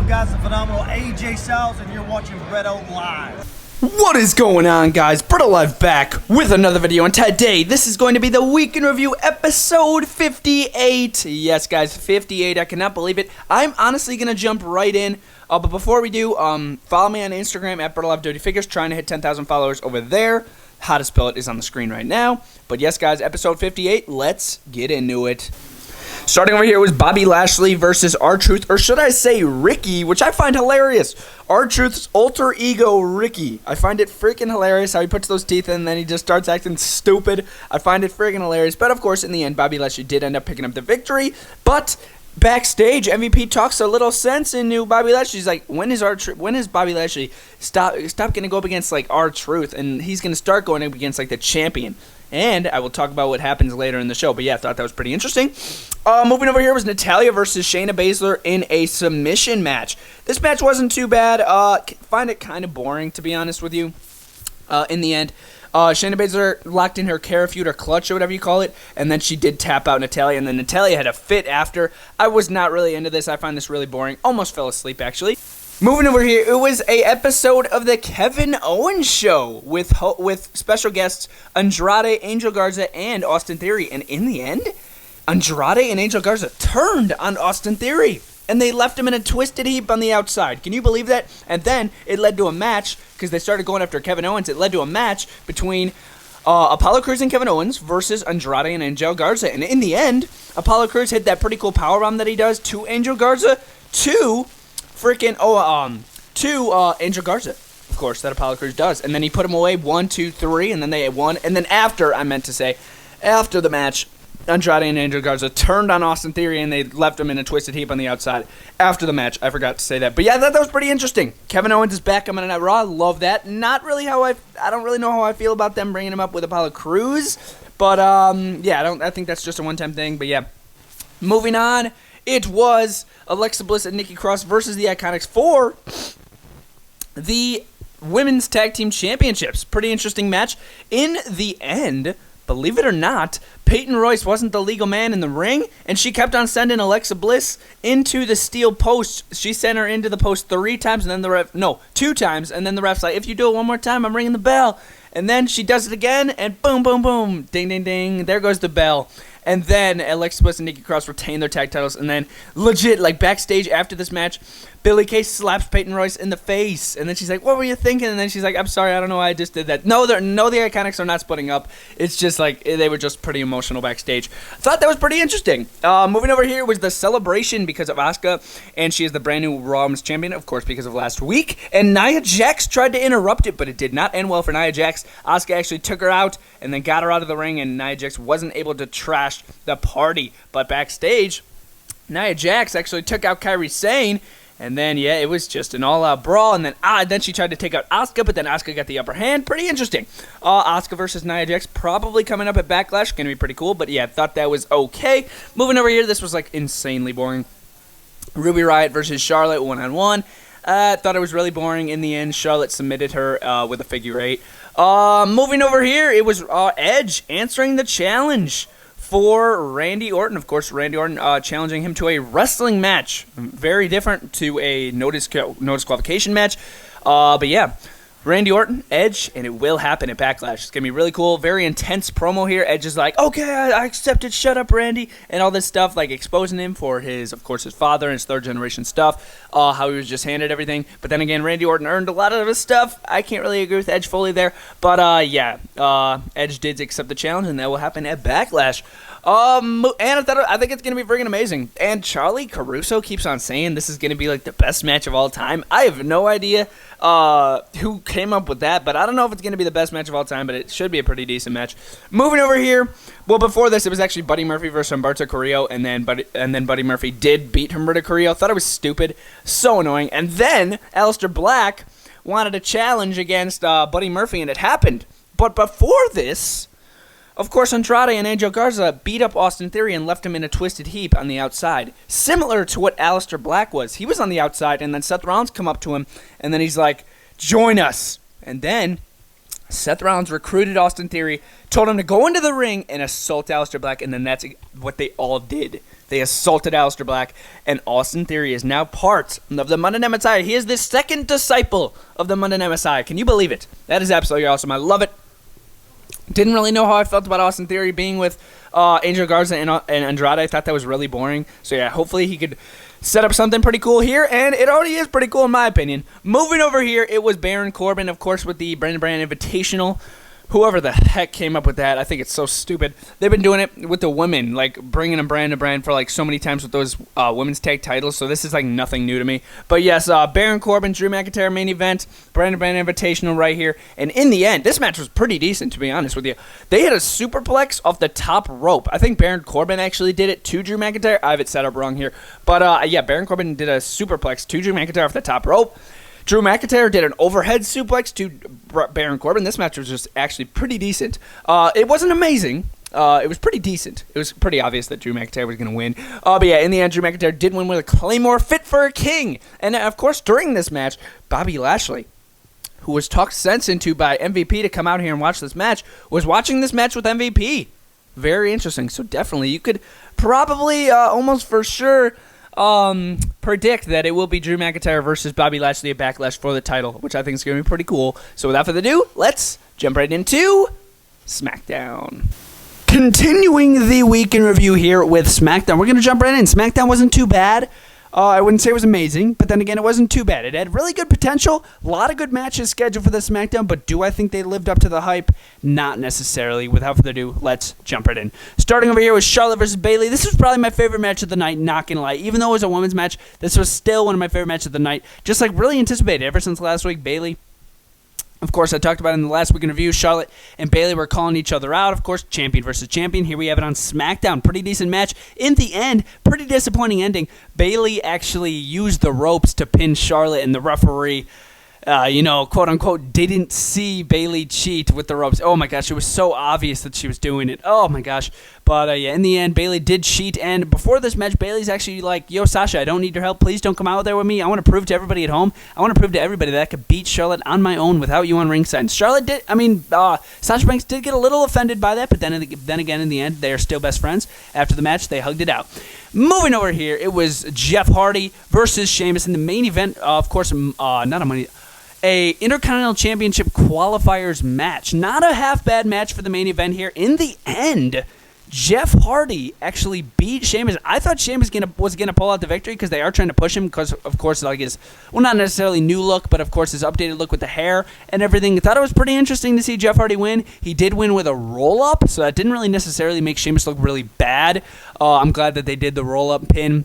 up, guys? The phenomenal AJ Styles, and you're watching BrettO Live. What is going on, guys? BrettO Live back with another video, and today this is going to be the Week in Review episode 58. Yes, guys, 58. I cannot believe it. I'm honestly going to jump right in. But before we do, follow me on Instagram at BrettO Live Dirty Figures. Trying to hit 10,000 followers over there. How to spell it is on the screen right now. But yes, guys, episode 58. Let's get into it. Starting over here was Bobby Lashley versus R-Truth, or should I say Ricky, which I find hilarious. R-Truth's alter ego, Ricky. I find it freaking hilarious how he puts those teeth in and then he just starts acting stupid. I find it freaking hilarious. But, of course, in the end, Bobby Lashley did end up picking up the victory. But backstage, MVP talks a little sense into Bobby Lashley. He's like, when is Bobby Lashley stop going to go up against, like, R-Truth? And he's going to start going up against, like, the champion. And I will talk about what happens later in the show. But yeah, I thought that was pretty interesting. Moving over here was Natalya versus Shayna Baszler in a submission match. This match wasn't too bad. Find it kind of boring, to be honest with you. In the end, Shayna Baszler locked in her Cara feud or clutch or whatever you call it. And then she did tap out Natalya. And then Natalya had a fit after. I was not really into this. I find this really boring. Almost fell asleep, actually. Moving over here, it was a episode of the Kevin Owens Show with special guests Andrade, Angel Garza, and Austin Theory. And in the end, Andrade and Angel Garza turned on Austin Theory, and they left him in a twisted heap on the outside. Can you believe that? And then it led to a match, because they started going after Kevin Owens. It led to a match between Apollo Crews and Kevin Owens versus Andrade and Angel Garza. And in the end, Apollo Crews hit that pretty cool powerbomb that he does to Angel Garza, to Angel Garza, of course, that Apollo Crews does. And then he put him away, 1, 2, 3, and then they won. And then after the match, Andrade and Angel Garza turned on Austin Theory, and they left him in a twisted heap on the outside after the match. I forgot to say that. But yeah, that was pretty interesting. Kevin Owens is back coming in at Raw. Love that. Not really I don't really know how I feel about them bringing him up with Apollo Crews. But, yeah, I think that's just a one-time thing. But yeah, moving on. It was Alexa Bliss and Nikki Cross versus the Iconics for the Women's Tag Team Championships. Pretty interesting match. In the end, believe it or not, Peyton Royce wasn't the legal man in the ring, and she kept on sending Alexa Bliss into the steel post. She sent her into the post 3 times, and then 2 times, and then the ref's like, if you do it one more time, I'm ringing the bell. And then she does it again, and boom, boom, boom, ding, ding, ding, there goes the bell. And then Alexa Bliss and Nikki Cross retain their tag titles. And then legit, like backstage after this match, Billie Kay slaps Peyton Royce in the face. And then she's like, what were you thinking? And then she's like, I'm sorry, I don't know why I just did that. No, the Iconics are not splitting up. It's just like, they were just pretty emotional backstage. I thought that was pretty interesting. Moving over here was the celebration because of Asuka. And she is the brand new Raw Women's Champion, of course, because of last week. And Nia Jax tried to interrupt it, but it did not end well for Nia Jax. Asuka actually took her out and then got her out of the ring. And Nia Jax wasn't able to trash the party. But backstage, Nia Jax actually took out Kairi Sane, and then yeah, it was just an all-out brawl. And then she tried to take out Asuka, but then Asuka got the upper hand. Pretty interesting. Asuka versus Nia Jax probably coming up at Backlash, gonna be pretty cool. But yeah, I thought that was okay. Moving over here, this was like insanely boring. Ruby Riott versus Charlotte 1-on-1. Thought it was really boring. In the end, Charlotte submitted her with a figure 8. Moving over here, it was Edge answering the challenge for Randy Orton. Of course, Randy Orton challenging him to a wrestling match. Very different to a no disqualification match. But yeah, Randy Orton, Edge, and it will happen at Backlash. It's going to be really cool. Very intense promo here. Edge is like, okay, I accept it. Shut up, Randy. And all this stuff, like exposing him for his father and his third-generation stuff, how he was just handed everything. But then again, Randy Orton earned a lot of his stuff. I can't really agree with Edge fully there. But, yeah, Edge did accept the challenge, and that will happen at Backlash. And I think it's going to be freaking amazing. And Charlie Caruso keeps on saying this is going to be like the best match of all time. I have no idea who came up with that, but I don't know if it's going to be the best match of all time, but it should be a pretty decent match. Moving over here, well, before this, it was actually Buddy Murphy versus Humberto Carrillo, and then Buddy Murphy did beat Humberto Carrillo. Thought it was stupid, so annoying. And then Aleister Black wanted a challenge against Buddy Murphy, and it happened. But before this, of course, Andrade and Angel Garza beat up Austin Theory and left him in a twisted heap on the outside. Similar to what Aleister Black was. He was on the outside, and then Seth Rollins come up to him, and then he's like, join us. And then Seth Rollins recruited Austin Theory, told him to go into the ring and assault Aleister Black, and then that's what they all did. They assaulted Aleister Black, and Austin Theory is now part of the Monday Night Messiah. He is the second disciple of the Monday Night Messiah. Can you believe it? That is absolutely awesome. I love it. Didn't really know how I felt about Austin Theory being with Angel Garza and Andrade. I thought that was really boring. So yeah, hopefully he could set up something pretty cool here, and it already is pretty cool in my opinion. Moving over here, it was Baron Corbin, of course, with the Brand Invitational. Whoever the heck came up with that, I think it's so stupid. They've been doing it with the women, like bringing them brand to brand for like so many times with those women's tag titles, so this is like nothing new to me. But yes, Baron Corbin, Drew McIntyre main event, Brand Invitational right here. And in the end, this match was pretty decent, to be honest with you. They had a superplex off the top rope. I think Baron Corbin actually did it to Drew McIntyre. I have it set up wrong here. But yeah, Baron Corbin did a superplex to Drew McIntyre off the top rope. Drew McIntyre did an overhead suplex to Baron Corbin. This match was just actually pretty decent. It wasn't amazing. It was pretty decent. It was pretty obvious that Drew McIntyre was going to win. But yeah, in the end, Drew McIntyre did win with a Claymore fit for a king. And of course, during this match, Bobby Lashley, who was talked sense into by MVP to come out here and watch this match, was watching this match with MVP. Very interesting. So definitely, you could probably almost for sure predict that it will be Drew McIntyre versus Bobby Lashley at Backlash for the title, which I think is going to be pretty cool. So without further ado, let's jump right into Smackdown. Continuing the week in review here with Smackdown, we're going to jump right in. Smackdown wasn't too bad. I wouldn't say it was amazing, but then again, it wasn't too bad. It had really good potential, a lot of good matches scheduled for the Smackdown, but do I think they lived up to the hype? Not necessarily. Without further ado, let's jump right in. Starting over here with Charlotte versus Bayley. This was probably my favorite match of the night, not gonna lie. Even though it was a women's match, this was still one of my favorite matches of the night. Just like really anticipated ever since last week. Bayley, of course, I talked about it in the last week in review. Charlotte and Bayley were calling each other out. Of course, champion versus champion. Here we have it on SmackDown. Pretty decent match. In the end, pretty disappointing ending. Bayley actually used the ropes to pin Charlotte, and the referee, quote unquote, didn't see Bayley cheat with the ropes. Oh my gosh, it was so obvious that she was doing it. Oh my gosh. But yeah, in the end, Bayley did cheat. And before this match, Bayley's actually like, yo, Sasha, I don't need your help. Please don't come out there with me. I want to prove to everybody at home. I want to prove to everybody that I could beat Charlotte on my own without you on ringside. And Sasha Banks did get a little offended by that. But then again, in the end, they are still best friends. After the match, they hugged it out. Moving over here, it was Jeff Hardy versus Sheamus in the main event. Of course, a Intercontinental Championship qualifiers match. Not a half bad match for the main event here. In the end, Jeff Hardy actually beat Sheamus. I thought Sheamus was gonna pull out the victory because they are trying to push him because, of course, like his, well, not necessarily new look, but of course his updated look with the hair and everything. I thought it was pretty interesting to see Jeff Hardy win. He did win with a roll-up, so that didn't really necessarily make Sheamus look really bad. I'm glad that they did the roll-up pin,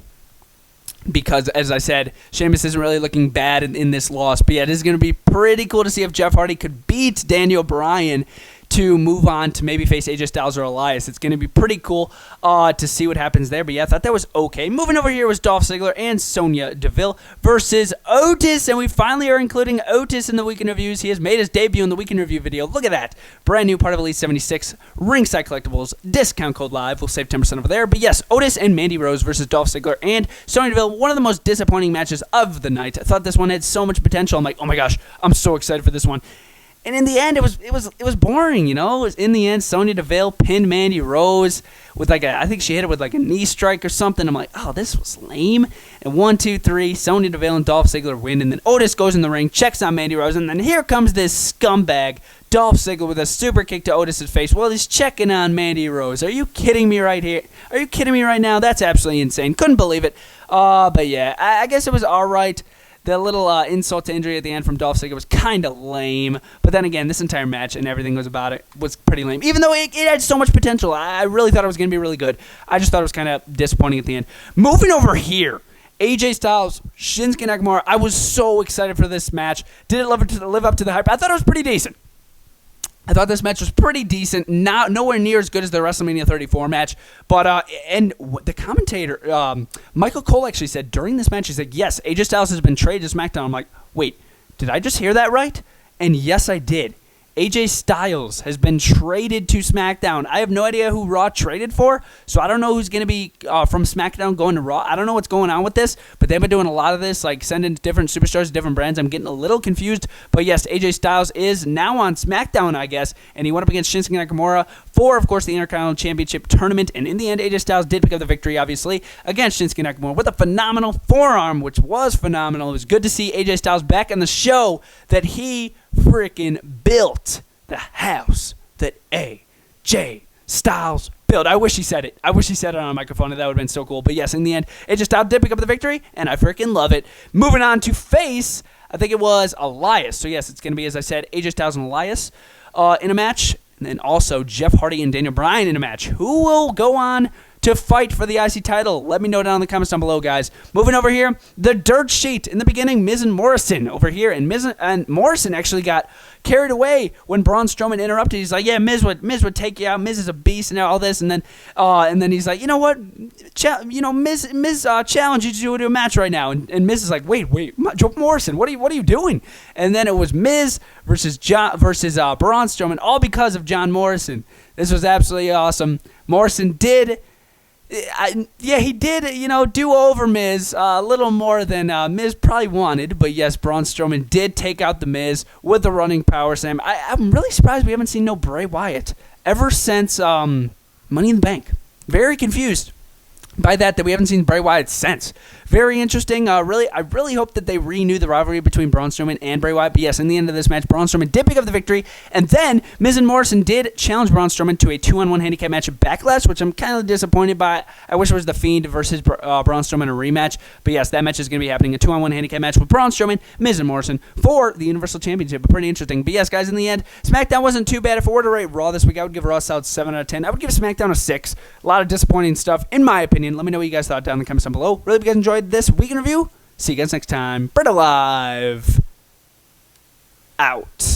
because, as I said, Sheamus isn't really looking bad in this loss. But yeah, it is going to be pretty cool to see if Jeff Hardy could beat Daniel Bryan to move on to maybe face AJ Styles or Elias. It's going to be pretty cool to see what happens there. But yeah, I thought that was okay. Moving over here was Dolph Ziggler and Sonya Deville versus Otis. And we finally are including Otis in the Weekend Reviews. He has made his debut in the Weekend Review video. Look at that. Brand new part of Elite 76. Ringside Collectibles. Discount code live. We'll save 10% over there. But yes, Otis and Mandy Rose versus Dolph Ziggler and Sonya Deville. One of the most disappointing matches of the night. I thought this one had so much potential. I'm like, oh my gosh, I'm so excited for this one. And in the end, it was boring, you know. It was, in the end, Sonya Deville pinned Mandy Rose with I think she hit it with like a knee strike or something. I'm like, oh, this was lame. And 1, 2, 3, Sonya Deville and Dolph Ziggler win. And then Otis goes in the ring, checks on Mandy Rose, and then here comes this scumbag, Dolph Ziggler, with a super kick to Otis's face. Well, he's checking on Mandy Rose. Are you kidding me right here? Are you kidding me right now? That's absolutely insane. Couldn't believe it. But yeah, I guess it was all right. The little insult to injury at the end from Dolph Ziggler was kind of lame. But then again, this entire match and everything was about it was pretty lame. Even though it had so much potential. I really thought it was going to be really good. I just thought it was kind of disappointing at the end. Moving over here, AJ Styles, Shinsuke Nakamura. I was so excited for this match. Did it live up to the hype? I thought it was pretty decent. I thought this match was pretty decent, nowhere near as good as the WrestleMania 34 match. But and the commentator, Michael Cole, actually said during this match, he said, yes, AJ Styles has been traded to SmackDown. I'm like, wait, did I just hear that right? And yes, I did. AJ Styles has been traded to SmackDown. I have no idea who Raw traded for, so I don't know who's going to be from SmackDown going to Raw. I don't know what's going on with this, but they've been doing a lot of this, like sending different superstars, different brands. I'm getting a little confused, but yes, AJ Styles is now on SmackDown, I guess, and he went up against Shinsuke Nakamura for, of course, the Intercontinental Championship tournament, and in the end, AJ Styles did pick up the victory, obviously, against Shinsuke Nakamura with a phenomenal forearm, which was phenomenal. It was good to see AJ Styles back on the show that he freaking built, the house that AJ Styles built. I wish he said it. I wish he said it on a microphone. That would have been so cool. But yes, in the end, AJ Styles did pick up the victory, and I freaking love it. Moving on to face, I think it was Elias. So yes, it's going to be, as I said, AJ Styles and Elias in a match, and then also Jeff Hardy and Daniel Bryan in a match. Who will go on to fight for the IC title? Let me know down in the comments down below, guys. Moving over here, the dirt sheet. In the beginning, Miz and Morrison over here, and Miz and Morrison actually got carried away when Braun Strowman interrupted. He's like, "Yeah, Miz would take you out. Miz is a beast and all this." And then he's like, "You know what? Miz challenges you to a match right now." And Miz is like, "Wait, Joe Morrison, what are you doing?" And then it was Miz versus Braun Strowman, all because of John Morrison. This was absolutely awesome. Morrison did. He did, do over Miz a little more than Miz probably wanted. But yes, Braun Strowman did take out the Miz with the running power slam. I'm really surprised we haven't seen no Bray Wyatt ever since Money in the Bank. Very confused by that we haven't seen Bray Wyatt since. Very interesting. I really hope that they renew the rivalry between Braun Strowman and Bray Wyatt. But yes, in the end of this match, Braun Strowman did pick up the victory. And then Miz and Morrison did challenge Braun Strowman to a 2-on-1 handicap match at Backlash, which I'm kind of disappointed by. I wish it was The Fiend versus Braun Strowman a rematch. But yes, that match is going to be happening. A 2-on-1 handicap match with Braun Strowman, Miz and Morrison for the Universal Championship. But pretty interesting. But yes, guys, in the end, SmackDown wasn't too bad. If I were to rate Raw this week, I would give Raw a solid 7 out of 10. I would give SmackDown a 6. A lot of disappointing stuff, in my opinion. Let me know what you guys thought down in the comments down below. Really, if you guys enjoyed this week in review, see you guys next time. BrettO Live. Out.